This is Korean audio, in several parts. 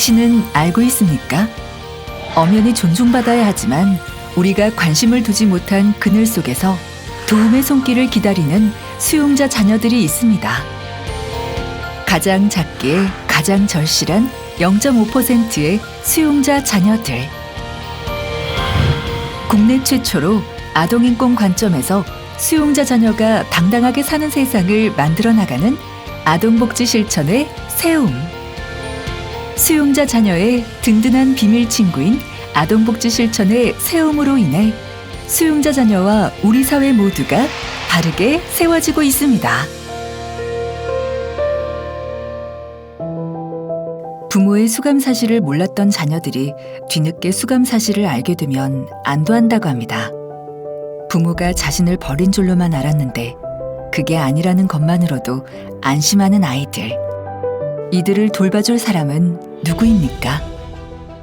당신은 알고 있습니까? 엄연히 존중받아야 하지만 우리가 관심을 두지 못한 그늘 속에서 도움의 손길을 기다리는 수용자 자녀들이 있습니다. 가장 작게 가장 절실한 0.5%의 수용자 자녀들. 국내 최초로 아동인권 관점에서 수용자 자녀가 당당하게 사는 세상을 만들어 나가는 아동복지 실천의 세움. 수용자 자녀의 든든한 비밀 친구인 아동복지 실천의 세움으로 인해 수용자 자녀와 우리 사회 모두가 바르게 세워지고 있습니다. 부모의 수감 사실을 몰랐던 자녀들이 뒤늦게 수감 사실을 알게 되면 안도한다고 합니다. 부모가 자신을 버린 줄로만 알았는데 그게 아니라는 것만으로도 안심하는 아이들. 이들을 돌봐줄 사람은 누구입니까?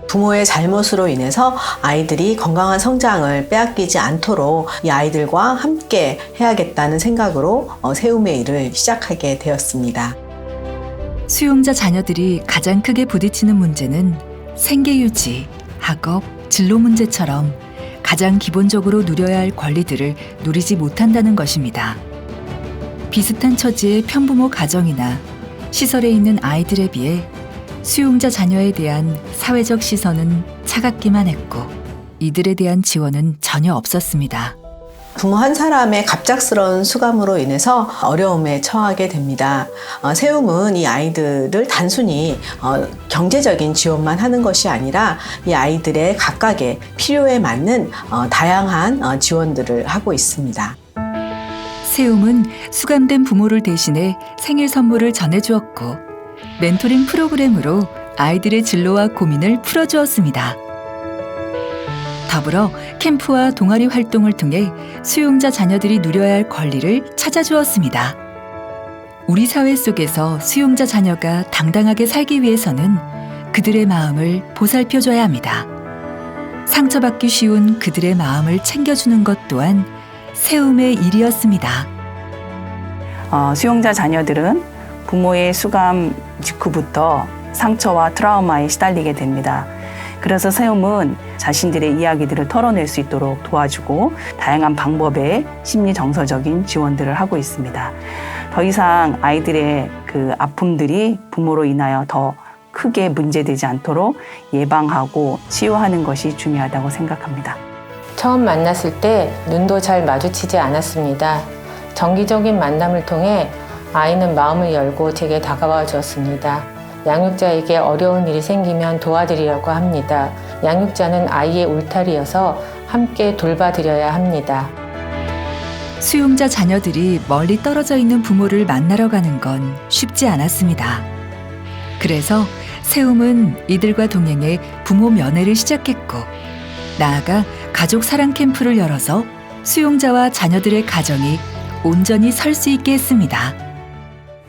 부모의 잘못으로 인해서 아이들이 건강한 성장을 빼앗기지 않도록 이 아이들과 함께 해야겠다는 생각으로 세움의 일을 시작하게 되었습니다. 수용자 자녀들이 가장 크게 부딪히는 문제는 생계유지, 학업, 진로 문제처럼 가장 기본적으로 누려야 할 권리들을 누리지 못한다는 것입니다. 비슷한 처지의 편부모 가정이나 시설에 있는 아이들에 비해 수용자 자녀에 대한 사회적 시선은 차갑기만 했고 이들에 대한 지원은 전혀 없었습니다. 부모 한 사람의 갑작스러운 수감으로 인해서 어려움에 처하게 됩니다. 세움은 이 아이들을 단순히 경제적인 지원만 하는 것이 아니라 이 아이들의 각각의 필요에 맞는 다양한 지원들을 하고 있습니다. 세움은 수감된 부모를 대신해 생일 선물을 전해주었고 멘토링 프로그램으로 아이들의 진로와 고민을 풀어주었습니다. 더불어 캠프와 동아리 활동을 통해 수용자 자녀들이 누려야 할 권리를 찾아주었습니다. 우리 사회 속에서 수용자 자녀가 당당하게 살기 위해서는 그들의 마음을 보살펴줘야 합니다. 상처받기 쉬운 그들의 마음을 챙겨주는 것 또한 세움의 일이었습니다. 수용자 자녀들은 부모의 수감 직후부터 상처와 트라우마에 시달리게 됩니다. 그래서 세움은 자신들의 이야기들을 털어낼 수 있도록 도와주고 다양한 방법의 심리 정서적인 지원들을 하고 있습니다. 더 이상 아이들의 그 아픔들이 부모로 인하여 더 크게 문제되지 않도록 예방하고 치유하는 것이 중요하다고 생각합니다. 처음 만났을 때 눈도 잘 마주치지 않았습니다. 정기적인 만남을 통해 아이는 마음을 열고 제게 다가와 주었습니다. 양육자에게 어려운 일이 생기면 도와드리려고 합니다. 양육자는 아이의 울타리여서 함께 돌봐드려야 합니다. 수용자 자녀들이 멀리 떨어져 있는 부모를 만나러 가는 건 쉽지 않았습니다. 그래서 세움은 이들과 동행해 부모 면회를 시작했고 나아가 가족 사랑 캠프를 열어서 수용자와 자녀들의 가정이 온전히 설 수 있게 했습니다.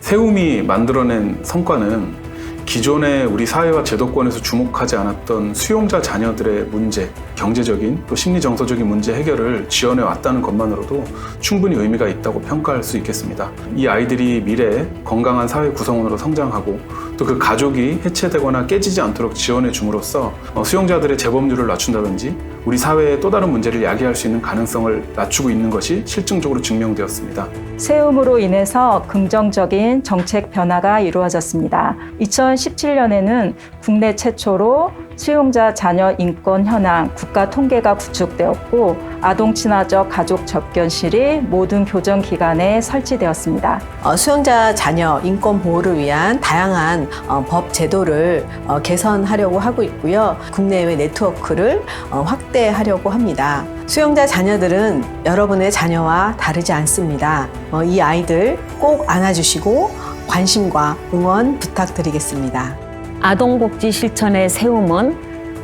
세움이 만들어낸 성과는 기존의 우리 사회와 제도권에서 주목하지 않았던 수용자 자녀들의 문제, 경제적인 또 심리 정서적인 문제 해결을 지원해 왔다는 것만으로도 충분히 의미가 있다고 평가할 수 있겠습니다. 이 아이들이 미래에 건강한 사회 구성원으로 성장하고 또 그 가족이 해체되거나 깨지지 않도록 지원해 줌으로써 수용자들의 재범률을 낮춘다든지 우리 사회의 또 다른 문제를 야기할 수 있는 가능성을 낮추고 있는 것이 실증적으로 증명되었습니다. 세움으로 인해서 긍정적인 정책 변화가 이루어졌습니다. 2017년에는 국내 최초로 수용자 자녀 인권 현황 국가 통계가 구축되었고 아동 친화적 가족 접견실이 모든 교정 기관에 설치되었습니다. 수용자 자녀 인권 보호를 위한 다양한 법 제도를 개선하려고 하고 있고요. 국내외 네트워크를 확대하려고 합니다. 수용자 자녀들은 여러분의 자녀와 다르지 않습니다. 이 아이들 꼭 안아주시고 관심과 응원 부탁드리겠습니다. 아동복지 실천의 세움은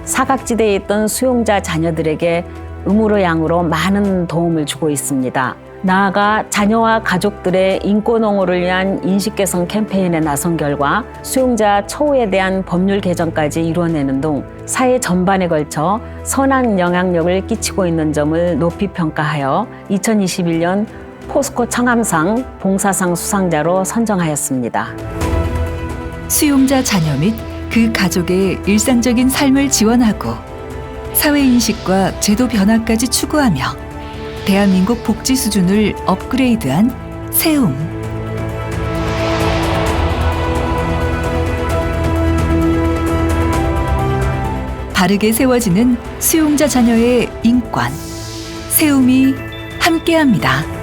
사각지대에 있던 수용자 자녀들에게 음으로 양으로 많은 도움을 주고 있습니다. 나아가 자녀와 가족들의 인권 옹호를 위한 인식 개선 캠페인에 나선 결과 수용자 처우에 대한 법률 개정까지 이루어내는 등 사회 전반에 걸쳐 선한 영향력을 끼치고 있는 점을 높이 평가하여 2021년 포스코 청암상 봉사상 수상자로 선정하였습니다. 수용자 자녀 및 그 가족의 일상적인 삶을 지원하고 사회인식과 제도 변화까지 추구하며 대한민국 복지 수준을 업그레이드한 세움. 바르게 세워지는 수용자 자녀의 인권. 세움이 함께합니다.